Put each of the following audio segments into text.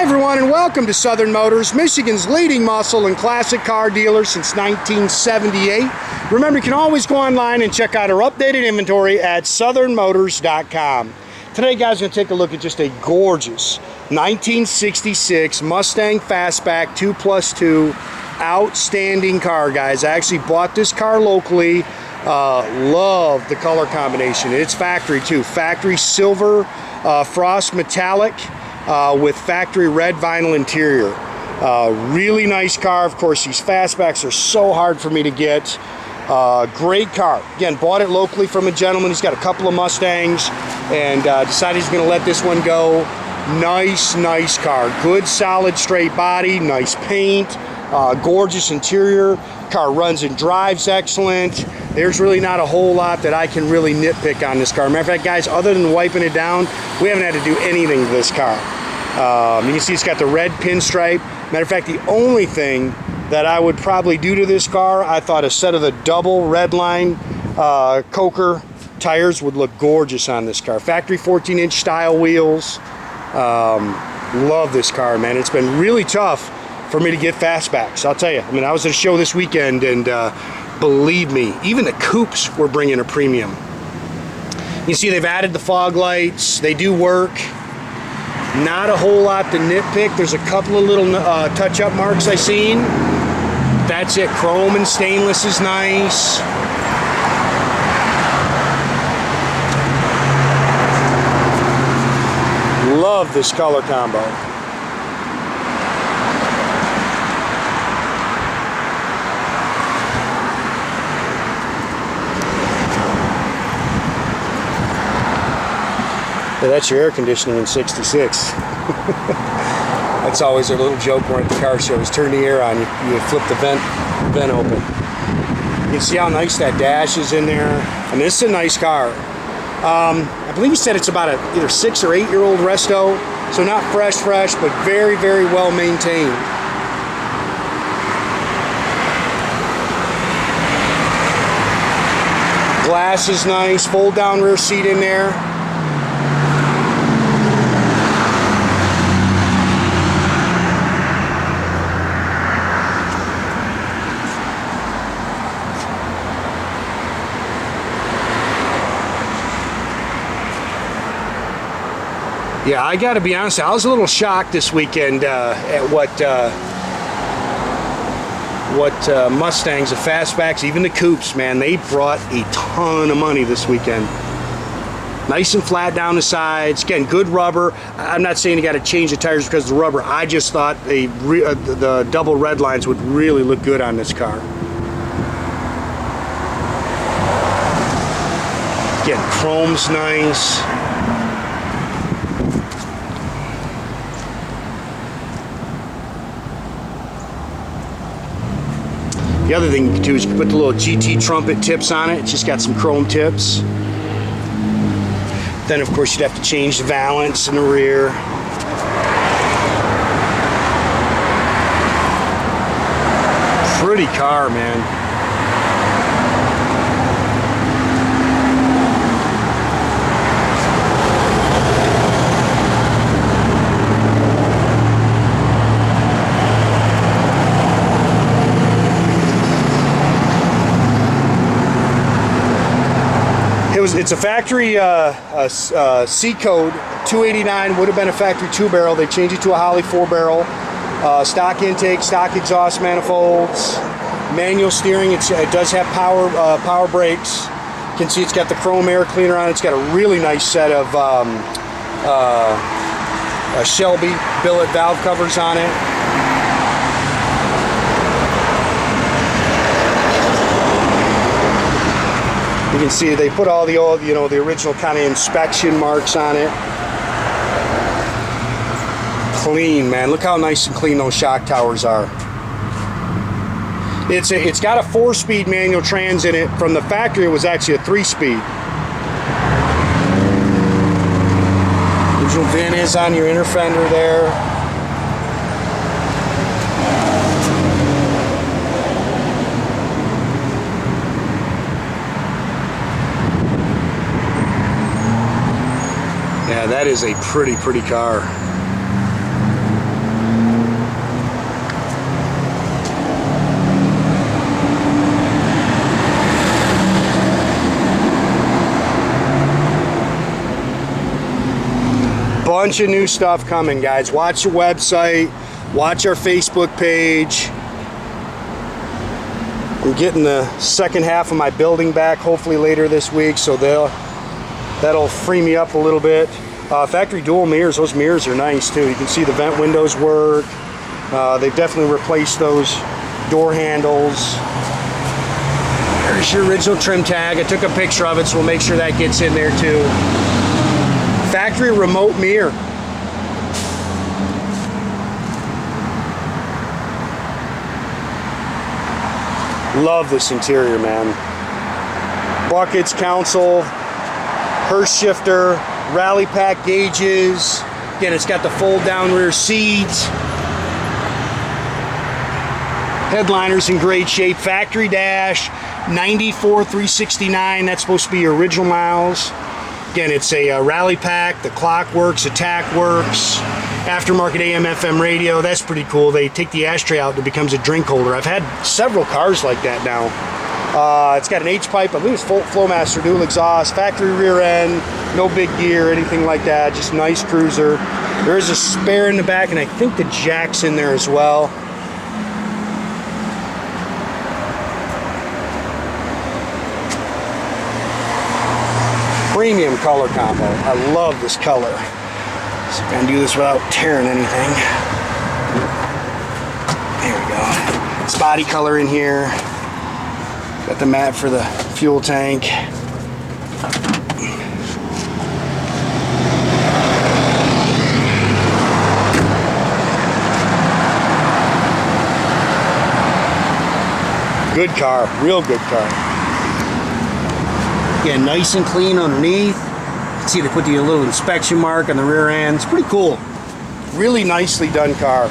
everyone, and welcome to Southern Motors, Michigan's leading muscle and classic car dealer since 1978. Remember, you can always go online and check out our updated inventory at southernmotors.com. Today, guys, we're going to take a look at just a gorgeous 1966 Mustang Fastback 2+2. Outstanding car, guys. I actually bought this car locally. Love the color combination. It's factory, too. Factory silver frost metallic. With factory red vinyl interior. Really nice car. Of course, these fastbacks are so hard for me to get. Great car. Again, bought it locally from a gentleman. He's got a couple of Mustangs and decided he's going to let this one go. Nice car. Good, solid, straight body. Nice paint. Gorgeous interior. Car runs and drives excellent. There's really not a whole lot that I can really nitpick on this car. Matter of fact, guys, other than wiping it down, we haven't had to do anything to this car. You can see it's got the red pinstripe. Matter of fact, the only thing that I would probably do to this car, I thought a set of the double red line Coker tires would look gorgeous on this car. Factory 14-inch style wheels. Love this car, man. It's been really tough for me to get fastbacks. I'll tell you. I mean, I was at a show this weekend, and believe me, even the coupes were bringing a premium. You see they've added the fog lights. They do work. Not a whole lot to nitpick. There's a couple of little touch-up marks I've seen. That's it. Chrome and stainless is nice. Love this color combo. Yeah, that's your air conditioning in 66. That's always a little joke we're at the car shows. Turn the air on, you flip the vent open. You can see how nice that dash is in there. I mean, this is a nice car. I believe he said it's about a either 6 or 8 year old resto, so not fresh, but very well maintained. Glass is nice, fold down rear seat in there. Yeah, I got to be honest, I was a little shocked this weekend at what Mustangs, the fastbacks, even the coupes, man, they brought a ton of money this weekend. Nice and flat down the sides. Again, good rubber. I'm not saying you got to change the tires because of the rubber. I just thought the double red lines would really look good on this car. Again, chrome's nice. The other thing you can do is you can put the little GT trumpet tips on it. It's just got some chrome tips. Then, of course, you'd have to change the valance in the rear. Pretty car, man. It's a factory C code 289. Would have been a factory 2-barrel. They changed it to a Holley 4-barrel. Stock intake, stock exhaust manifolds, manual steering. It does have power brakes. You can see it's got the chrome air cleaner on it. It's got a really nice set of Shelby billet valve covers on it. You can see they put all the old, the original kind of inspection marks on it. Clean, man. Look how nice and clean those shock towers are. It's got a 4-speed manual trans in it. From the factory, it was actually a 3-speed. Original VIN is on your inner fender there. Yeah, that is a pretty car. bunch of new stuff coming, guys. Watch the website, watch our Facebook page. I'm getting the second half of my building back hopefully later this week, so that'll free me up a little bit. Factory dual mirrors, those mirrors are nice too. You can see the vent windows work. They've definitely replaced those door handles. There's your original trim tag. I took a picture of it, so we'll make sure that gets in there too. Factory remote mirror. Love this interior, man. Buckets, console, Hurst shifter, rally pack gauges. Again, it's got the fold down rear seats. Headliner's in great shape. Factory dash, 94,369. That's supposed to be your original miles. Again, it's a rally pack. The clock works, attack works. Aftermarket AM/FM radio. That's pretty cool. They take the ashtray out and it becomes a drink holder. I've had several cars like that now. It's got an H-pipe. I believe it's Flowmaster dual exhaust. Factory rear end. No big gear, anything like that. Just nice cruiser. There is a spare in the back, and I think the jack's in there as well. Premium color combo. I love this color. So I'm gonna do this without tearing anything. There we go. It's body color in here. Got the mat for the fuel tank. Good car, real good car. Yeah, nice and clean underneath. You can see they put the little inspection mark on the rear end. It's pretty cool. Really nicely done car.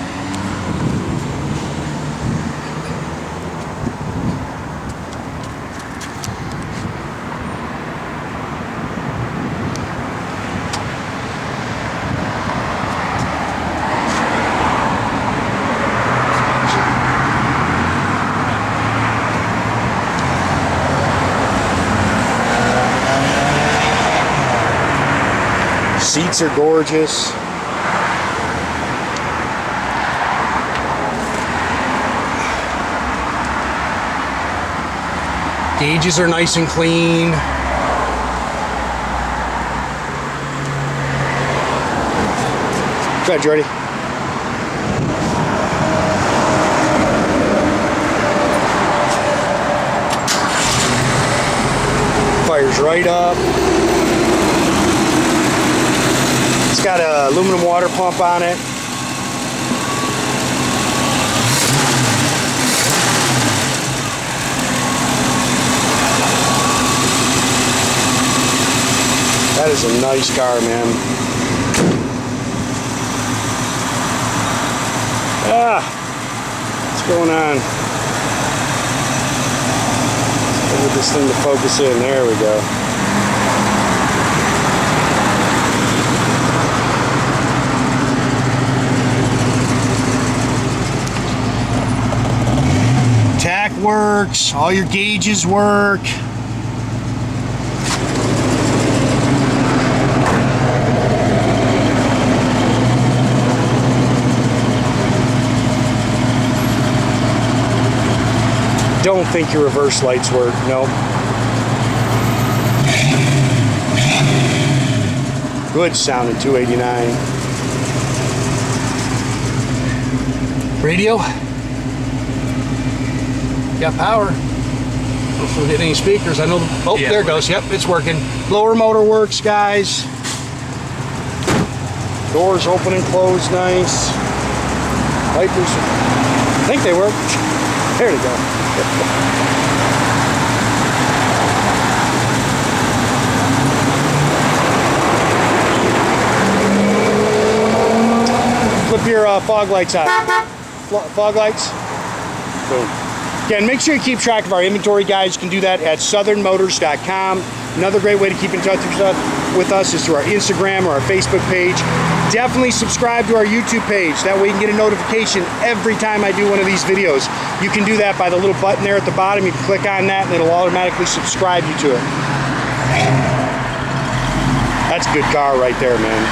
Seats are gorgeous. Gauges are nice and clean. Go ahead, Jordy. Fires right up. It's got an aluminum water pump on it. That is a nice car, man. What's going on? Let's get this thing to focus in. There we go. Tack works, all your gauges work. Don't think your reverse lights work, nope. Good sounding 289. Radio. Got power. Hopefully hit any speakers. I know. Oh, yeah, there it goes. Yep, it's working. Blower motor works, guys. Doors open and close nice. Wipers. I think they work. There we go. Flip your fog lights on. Fog lights. Boom. Again, make sure you keep track of our inventory, guys. You can do that at southernmotors.com. Another great way to keep in touch with us is through our Instagram or our Facebook page. Definitely subscribe to our YouTube page. That way you can get a notification every time I do one of these videos. You can do that by the little button there at the bottom. You can click on that and it'll automatically subscribe you to it. That's a good car right there, man.